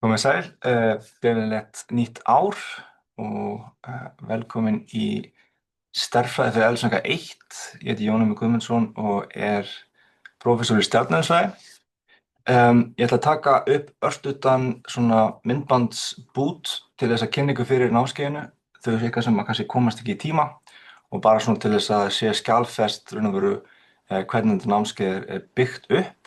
Komið sæl, gleðilegt nýtt ár og velkomin í Stærðfræði fyrir Eðlisfræðinga 1. Ég heiti Jón Emil Guðmundsson og er prófessor í stjarneðlisfræði. Ég ætla að taka upp örstuttan svona myndbandsbút til þess að kynna ykkur fyrir námskeiðinu, þau eitthvað sem kannski komast ekki í tíma og bara svona til þess að sé skjalfest raun og veru hvernig þetta námskeið er byggt upp.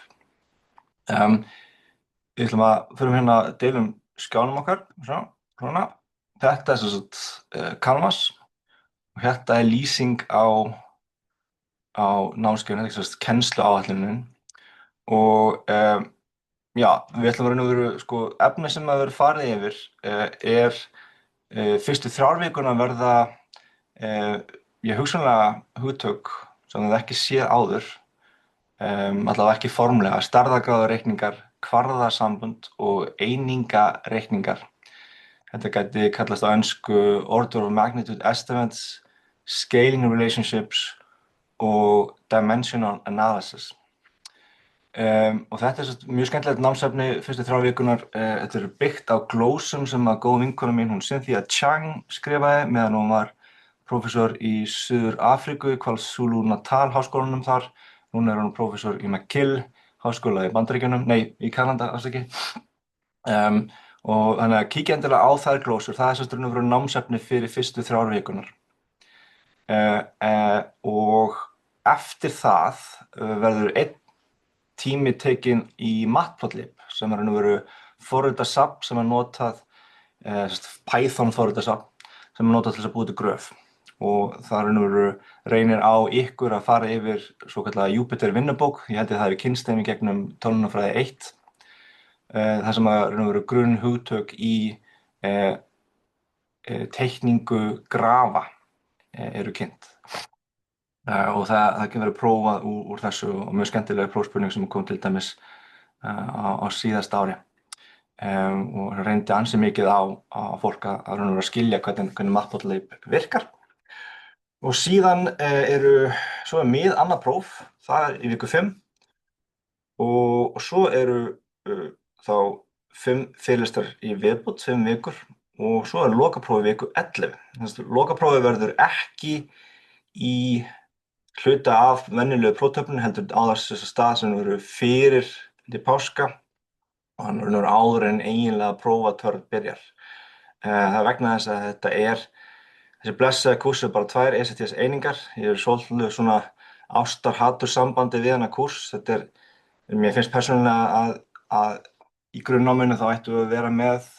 Við ætlum að förum hérna að deilum skjánum okkar, svona. Þetta er sem sagt Canvas og þetta er lýsing á námskeiðinu, þetta er sem sagt kennsluáætlunin og já, við ætlum að raun og veru, sko, efni sem að vera farið yfir er fyrstu 3 vikurnar verða ég hugsanlega hugtök sem þið ekki séð áður, allavega ekki formlega, stærðargráðureikningar, kvarðasambönd og einingareikningar. Þetta gæti kallast á ensku order of magnitude estimates, scaling relationships og dimensional analysis. Og þetta er mjög skemmtilegt námsefni fyrstu 3 vikunar. Þetta er byggt á glósum sem að góð vinkona mín, hún Cynthia Chang, skrifaði meðan hún var prófessor í Suður Afríku, í KwaZulu-Natal háskólanum þar. Núna er hún prófessor í McGill háskóla í Bandaríkjunum, í Kanada, afsakið. Og þannig að kíkja endilega á þær glósur, það er sem raun og veru námsefni fyrir fyrstu 3 vikurnar. Og eftir það verður einn tími tekinn í Matplotlib, sem er raun og veru forritasafn sem er notað, Python forritasafn, sem er notað til þess að búa til gröf. Og það raun og veru reynir á ykkur að fara yfir svokallaða Jupyter vinnubók. Ég held að það hafi kynnst þeim í gegnum tölvunarfræði 1. Það sem að raun og veru grunnhugtök í teikningu grafa eru kynnt. Og það getur verið prófað úr þessu og mjög skemmtilega prófspurning sem kom til dæmis á síðasta ári. Og reyndi ansi mikið á fólk að raun og veru að skilja hvernig Matplotlib virkar. Og síðan svo er annað próf, það er í viku 5 og svo eru þá 5 fyrirlestrar í viðbót, 5 vikur og svo er lokapróf í viku 11. Lokaprófið verður ekki í hluta af venjulegu próftöflunni, heldur á þess stað sem verður fyrir páska og hann verður áður en eiginlega prófatörn byrjar. Það er vegna þess að þessi blessaði kúrs er bara 2 ECTS einingar. Ég er svolítið svona ástar-hatursambandi við hana kúrs. Mér finnst persónulega að í grunnnáminu þá ættum við að vera með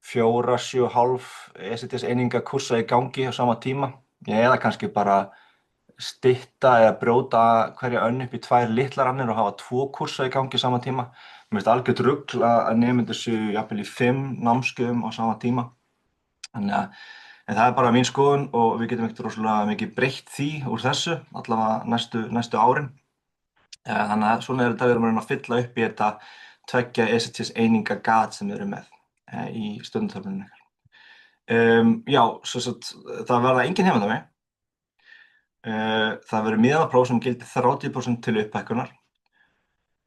4, 7,5 ECTS eininga kúrsa í gangi á sama tíma. Eða kannski bara stytta eða brjóta hverja önn upp í 2 litlar annir og hafa 2 kúrsa í gangi á sama tíma. Mér finnst algjört rugl að nemendur séu jafnvel í 5 námskeiðum á sama tíma. En það er bara mín skoðun og við getum ekkert rosalega mikið breytt því úr þessu, allavega næstu árin. Þannig að svona er þetta við erum að fylla upp í þetta 2 ECTS eininga gat sem við erum með í stundatöflunni. Já, það verða engin heimildami. Það verður miðanapróf sem gildir 30% til upphækkunar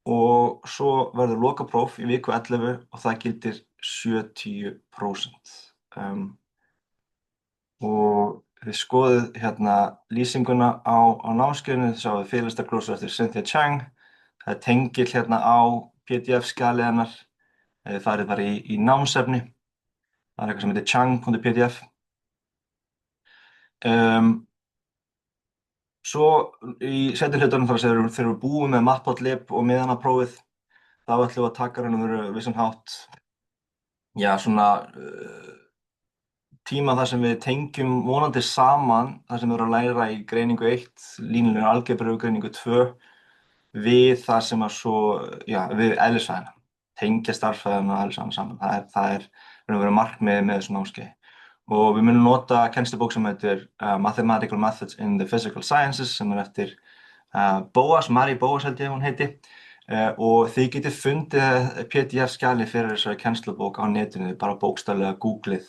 og svo verður lokapróf í viku 11 og það gildir 70%. Og þið skoðið hérna lýsinguna á námskeiðinu, þið sjáið fyrirlestarglósur eftir Cynthia Chang. Það er tengill hérna á PDF-skjalið hennar. Þið farið bara í námsefni. Það er eitthvað sem heitir chang.pdf. Svo í seinni hlutanum þegar við búum með Matplotlib og miðanaprófið, þá ætlum við að taka raun og veru vissan hátt, já, svona tíma þar sem við tengjum vonandi saman það sem við erum að læra í greiningu 1, línulegri algebru greiningu 2 við það sem að svo, já, við eðlisfræðina, tengja stærðfræðina og eðlisfræðina saman. Það er raun og veru markmiðið með þessu námskeiði. Og við munum nota kennslubók sem heitir Mathematical Methods in the Physical Sciences sem er eftir Boas, Mary Boas held ég hún heiti. Og þið getið fundið PDF-skjali fyrir þessari kennslubók á netinu, bara bókstaflega googlið,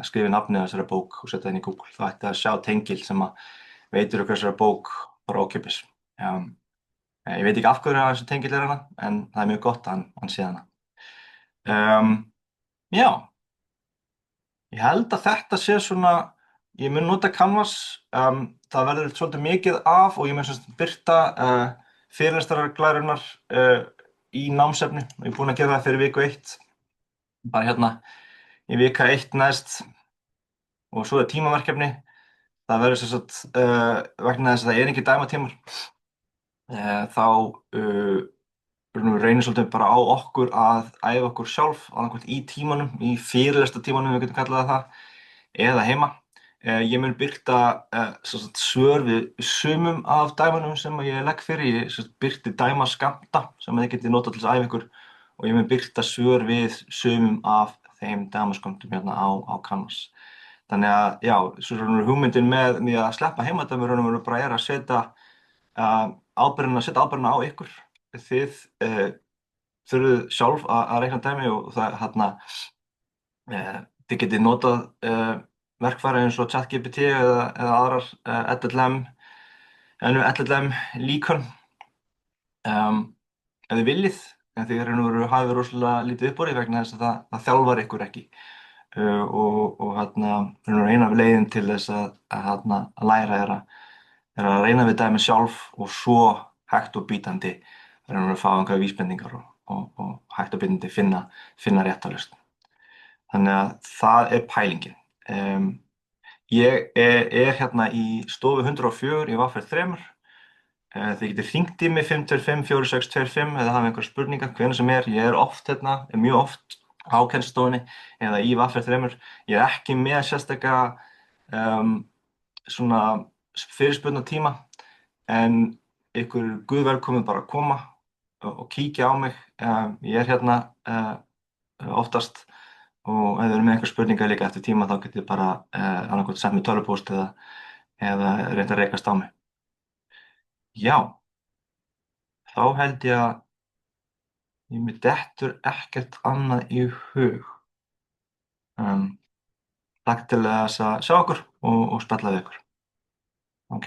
skrifið nafnið þessari bók og setja inn í Google. Það ætti að sjá tengil sem að veitir okkur þessari bók bara ókeypis. Ég veit ekki af hverju þessi tengill hana, en það er mjög gott að hann sé hana. Um, já, ég held að þetta sé svona, ég mun nota Canvas, það verður svolítið mikið af og ég mun sem sagt birta fyrirlestaraglærunar í námsefni og ég er búinn að gera það fyrir viku 1, bara hérna í vika 1 næst og svo er tímaverkefni, það verður sem sagt vegna þess að það er ekki dæmatímar, þá reynir svolítið bara á okkur að æfa okkur sjálf, annarkvæmt í tímanum, í fyrirlestartímanum, við getum kallað það, eða heima. Ég mun birta sem sagt, svör við sumum af dæmunum sem ég legg fyrir. Ég sem sagt, birti dæmaskammta sem þið getið notað til þess að æfa ykkur og ég mun birta svör við sumum af þeim dæmaskömmtum hérna á Canvas. Þannig að, já, svo hugmyndin með því að sleppa heimadæmi bara er að setja ábyrgðina á ykkur. Þið þurfið sjálf að reikna dæmi og það hérna þið getið notað verkfæri eins og ChatGPT eða aðrar LLM líkön ef þið viljið, en þið hafið rosalega lítið upp úr því vegna þess að það þjálfar ykkur ekki og hérna eina af leiðin til þess að læra er að reyna við dæmi sjálf og svo hægt og bítandi að fá einhverja vísbendingar og hægt og bítandi finna rétta lausn. Þannig að það er pælingin. Ég er hérna í stofu 104 í VR3. Þið getið hringt í mig 525-4625 eða hafa einhverjar spurningar hvenær sem er. Ég er oft hérna, mjög oft á kennslustofunni eða í VR3. Ég er ekki með sérstaka svona fyrirspurnatíma en ykkur er guð velkomin bara að koma og kíkja á mig. Ég er hérna oftast og ef þið eru með einhver spurningar líka eftir tíma þá getið bara annarkvæmt sent mér tölvupóst eða reynt að rekast á mig. Já, þá held ég að mér dettur ekkert annað í hug. Takk til þess að sjá okkur og spjalla við ykkur. Ok.